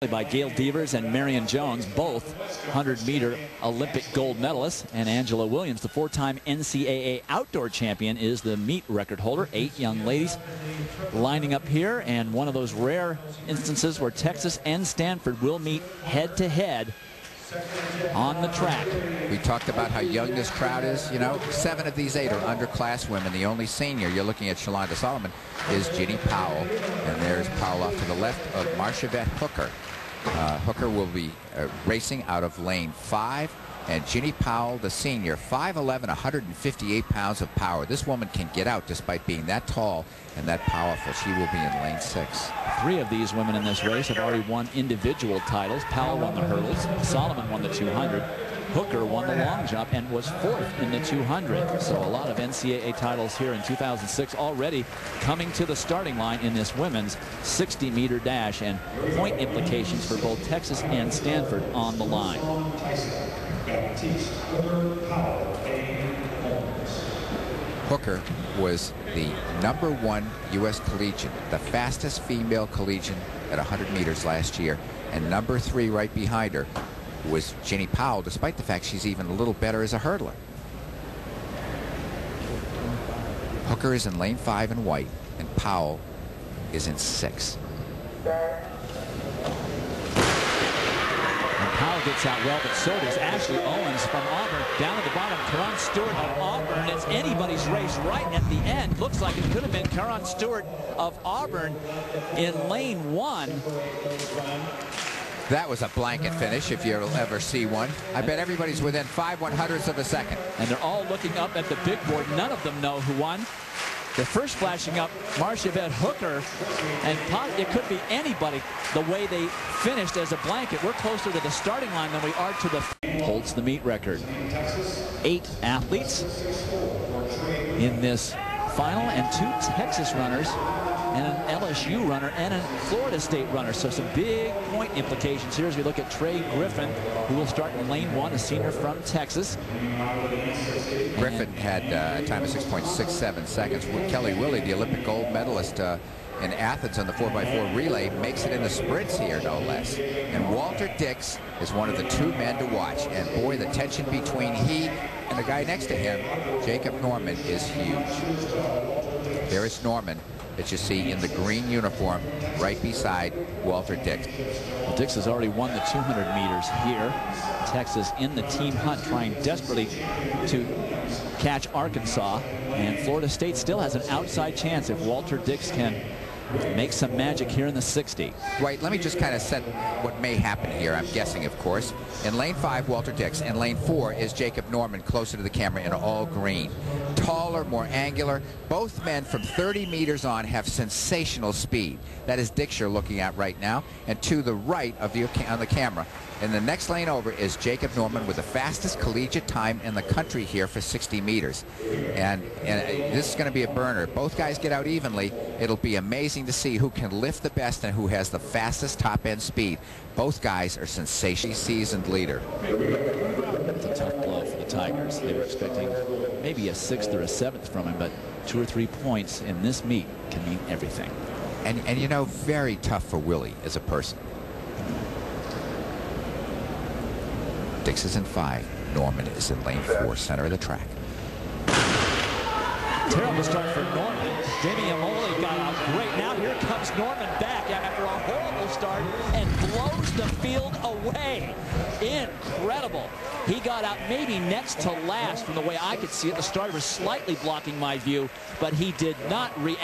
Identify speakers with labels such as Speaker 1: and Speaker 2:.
Speaker 1: By Gail Devers and Marion Jones, both 100-meter Olympic gold medalists. And Angela Williams, the four-time NCAA outdoor champion, is the meet record holder. 8 young ladies lining up here, and one of those rare instances where Texas and Stanford will meet head-to-head on the track.
Speaker 2: We talked about how young this crowd is. You know, 7 of these 8 are underclass women. The only senior, you're looking at Shalonda Solomon, is Ginny Powell. And there's Powell off to the left of Marchevette Hooker. Hooker will be racing out of lane 5. And Ginny Powell, the senior, 5'11", 158 pounds of power. This woman can get out despite being that tall and that powerful. She will be in lane 6.
Speaker 1: 3 of these women in this race have already won individual titles. Powell won the hurdles. Solomon won the 200. Hooker won the long jump and was 4th in the 200. So a lot of NCAA titles here in 2006 already coming to the starting line in this women's 60-meter dash, and point implications for both Texas and Stanford on the line.
Speaker 2: Hooker was the #1 U.S. collegian, the fastest female collegian at 100 meters last year, and #3 right behind her was Ginny Powell, despite the fact she's even a little better as a hurdler. Hooker is in lane 5 in white, and Powell is in 6.
Speaker 1: Powell gets out well, but so does Ashley Owens from Auburn. Down at the bottom, Caron Stewart of Auburn. It's anybody's race right at the end. Looks like it could have been Caron Stewart of Auburn in lane 1.
Speaker 2: That was a blanket finish, if you'll ever see one. I bet everybody's within 5/100ths of a second.
Speaker 1: And they're all looking up at the big board. None of them know who won. The first flashing up, Marchevette Hooker, and it could be anybody the way they finished as a blanket. We're closer to the starting line than we are to the... Holds the meet record. 8 athletes in this final, and 2 Texas runners, and an LSU runner, and a Florida State runner. So some big point implications here as we look at Trey Griffin, who will start in lane 1, a senior from Texas.
Speaker 2: Griffin had a time of 6.67 seconds. Kelly Willie, the Olympic gold medalist in Athens on the 4x4 relay, makes it in the sprints here, no less. And Walter Dix is one of the 2 men to watch. And boy, the tension between he and the guy next to him, Jacob Norman, is huge. There is Norman that you see in the green uniform right beside Walter Dix.
Speaker 1: Well, Dix has already won the 200 meters here. Texas in the team hunt, trying desperately to catch Arkansas, and Florida State still has an outside chance if Walter Dix can make some magic here in the 60.
Speaker 2: Right, let me just kind of set what may happen here. I'm guessing, of course. In lane 5, Walter Dix. In lane 4 is Jacob Norman, closer to the camera in all green. Taller, more angular. Both men from 30 meters on have sensational speed. That is Dix you're looking at right now. And to the right of the on the camera, in the next lane over, is Jacob Norman with the fastest collegiate time in the country here for 60 meters. And this is going to be a burner. Both guys get out evenly. It'll be amazing to see who can lift the best and who has the fastest top-end speed. Both guys are sensationally seasoned leader.
Speaker 1: It's a tough blow for the Tigers. They were expecting maybe a 6th or a 7th from him, but 2 or 3 points in this meet can mean everything.
Speaker 2: And you know, very tough for Willie as a person. Dix is in 5. Norman is in lane 4, center of the track.
Speaker 1: Terrible start for Norman. Jamie Amole got out great. Now here comes Norman back after a horrible start and blows the field away. Incredible. He got out maybe next to last from the way I could see it. The start was slightly blocking my view, but he did not react.